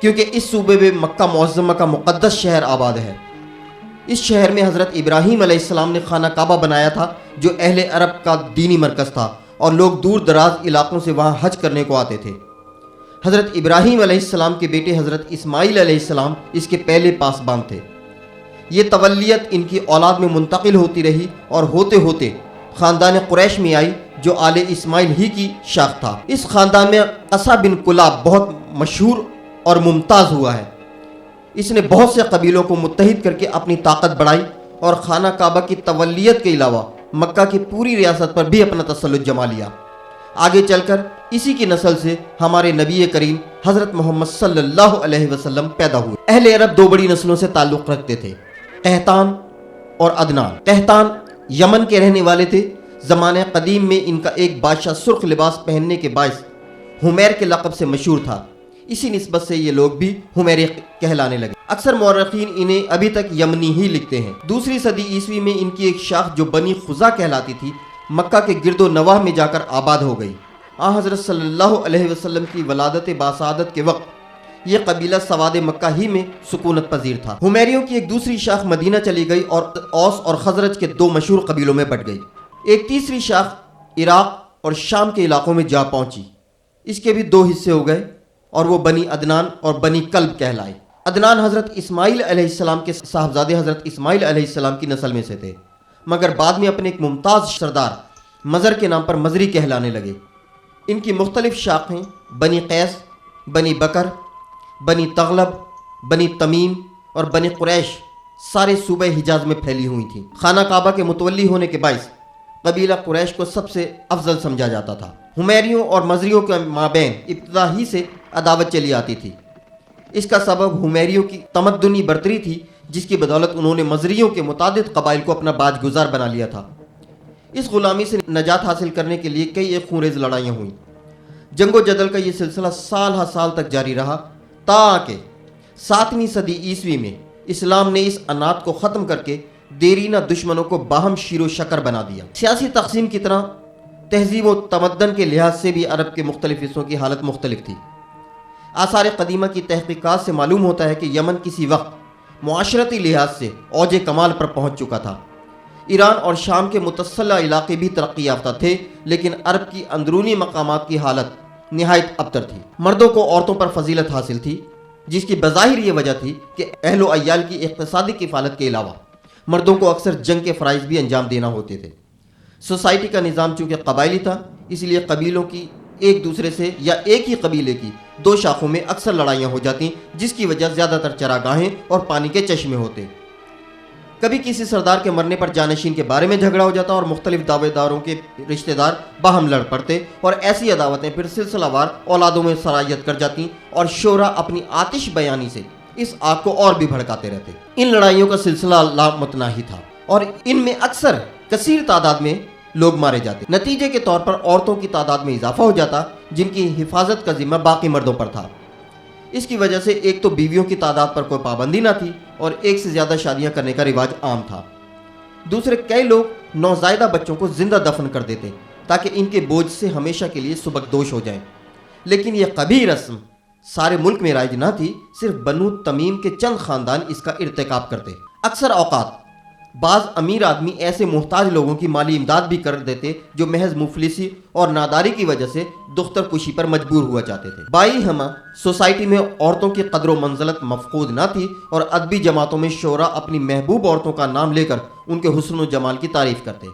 کیونکہ اس صوبے میں مکہ معظمہ کا مقدس شہر آباد ہے۔ اس شہر میں حضرت ابراہیم علیہ السلام نے خانہ کعبہ بنایا تھا، جو اہل عرب کا دینی مرکز تھا اور لوگ دور دراز علاقوں سے وہاں حج کرنے کو آتے تھے۔ حضرت ابراہیم علیہ السلام کے بیٹے حضرت اسماعیل علیہ السلام اس کے پہلے پاسبان تھے۔ یہ تولیت ان کی اولاد میں منتقل ہوتی رہی اور ہوتے ہوتے خاندان قریش میں آئی، جو آل اسماعیل ہی کی شاخ تھا۔ اس خاندان میں قصہ بن کلاب بہت مشہور اور ممتاز ہوا ہے۔ اس نے بہت سے قبیلوں کو متحد کر کے اپنی طاقت بڑھائی اور خانہ کعبہ کی تولیت کے علاوہ مکہ کی پوری ریاست پر بھی اپنا تسلط جما لیا۔ آگے چل کر اسی کی نسل سے ہمارے نبی کریم حضرت محمد صلی اللہ علیہ وسلم پیدا ہوئے۔ اہل عرب دو بڑی نسلوں سے تعلق رکھتے تھے، قحطان اور عدنان۔ قحطان یمن کے رہنے والے تھے۔ زمانہ قدیم میں ان کا ایک بادشاہ سرخ لباس پہننے کے باعث حمیر کے لقب سے مشہور تھا، اسی نسبت سے یہ لوگ بھی حمیری کہلانے لگے۔ اکثر مورخین انہیں ابھی تک یمنی ہی لکھتے ہیں۔ دوسری صدی عیسوی میں ان کی ایک شاخ جو بنی خزا کہلاتی تھی، مکہ کے گرد و نواح میں جا کر آباد ہو گئی۔ حضرت صلی اللہ علیہ وسلم کی ولادت باسعادت کے وقت یہ قبیلہ سواد مکہ ہی میں سکونت پذیر تھا۔ حمیریوں کی ایک دوسری شاخ مدینہ چلی گئی اور اوس اور خزرج کے دو مشہور قبیلوں میں بٹ گئی۔ ایک تیسری شاخ عراق اور شام کے علاقوں میں جا پہنچی۔ اس کے بھی دو حصے ہو گئے اور وہ بنی عدنان اور بنی کلب کہلائے۔ عدنان حضرت اسماعیل علیہ السلام کے صاحبزادے حضرت اسماعیل علیہ السلام کی نسل میں سے تھے، مگر بعد میں اپنے ایک ممتاز سردار مزر کے نام پر مزری کہلانے لگے۔ ان کی مختلف شاخیں بنی قیس، بنی بکر، بنی تغلب، بنی تمیم اور بنی قریش سارے صوبہ حجاز میں پھیلی ہوئی تھیں۔ خانہ کعبہ کے متولی ہونے کے باعث قبیلہ قریش کو سب سے افضل سمجھا جاتا تھا۔ حمیریوں اور مزریوں کے مابین ابتدا ہی سے عداوت چلی آتی تھی۔ اس کا سبب حمیریوں کی تمدنی برتری تھی، جس کی بدولت انہوں نے مزریوں کے متعدد قبائل کو اپنا باج گزار بنا لیا تھا۔ اس غلامی سے نجات حاصل کرنے کے لیے کئی ایک خونریز لڑائیاں ہوئیں۔ جنگ و جدل کا یہ سلسلہ سال ہر سال تک جاری رہا، تاکہ 7ویں صدی عیسوی میں اسلام نے اس عنات کو ختم کر کے دیرینہ دشمنوں کو باہم شیر و شکر بنا دیا۔ سیاسی تقسیم کی طرح تہذیب و تمدن کے لحاظ سے بھی عرب کے مختلف حصوں کی حالت مختلف تھی۔ آثار قدیمہ کی تحقیقات سے معلوم ہوتا ہے کہ یمن کسی وقت معاشرتی لحاظ سے اوج کمال پر پہنچ چکا تھا۔ ایران اور شام کے متصلہ علاقے بھی ترقی یافتہ تھے، لیکن عرب کی اندرونی مقامات کی حالت نہایت ابتر تھی۔ مردوں کو عورتوں پر فضیلت حاصل تھی، جس کی بظاہر یہ وجہ تھی کہ اہل و عیال کی اقتصادی کفالت کے علاوہ مردوں کو اکثر جنگ کے فرائض بھی انجام دینا ہوتے تھے۔ سوسائٹی کا نظام چونکہ قبائلی تھا، اس لیے قبیلوں کی ایک دوسرے سے یا ایک ہی قبیلے کی دو شاخوں میں اکثر لڑائیاں ہو جاتی، جس کی وجہ زیادہ تر چراگاہیں اور پانی کے چشمے ہوتے۔ کبھی کسی سردار کے مرنے پر جانشین کے بارے میں جھگڑا ہو جاتا اور مختلف دعوے داروں کے رشتہ دار باہم لڑ پڑتے، اور ایسی عداوتیں پھر سلسلہ وار اولادوں میں سرایت کر جاتی اور شعرا اپنی آتش بیانی سے اس آگ کو اور بھی بھڑکاتے رہتے۔ ان لڑائیوں کا سلسلہ لامتناہی تھا اور ان میں اکثر کثیر تعداد میں لوگ مارے جاتے۔ نتیجے کے طور پر عورتوں کی تعداد میں اضافہ ہو جاتا، جن کی حفاظت کا ذمہ باقی مردوں پر تھا۔ اس کی وجہ سے ایک تو بیویوں کی تعداد پر کوئی پابندی نہ تھی اور ایک سے زیادہ شادیاں کرنے کا رواج عام تھا۔ دوسرے، کئی لوگ نوزائیدہ بچوں کو زندہ دفن کر دیتے تاکہ ان کے بوجھ سے ہمیشہ کے لیے سبکدوش ہو جائیں، لیکن یہ قبیح رسم سارے ملک میں رائج نہ تھی، صرف بنو تمیم کے چند خاندان اس کا ارتکاب کرتے۔ اکثر اوقات بعض امیر آدمی ایسے محتاج لوگوں کی مالی امداد بھی کر دیتے جو محض مفلسی اور ناداری کی وجہ سے دختر کشی پر مجبور ہوا چاہتے تھے۔ بائی ہمہ سوسائٹی میں عورتوں کی قدر و منزلت مفقود نہ تھی اور ادبی جماعتوں میں شعراء اپنی محبوب عورتوں کا نام لے کر ان کے حسن و جمال کی تعریف کرتے۔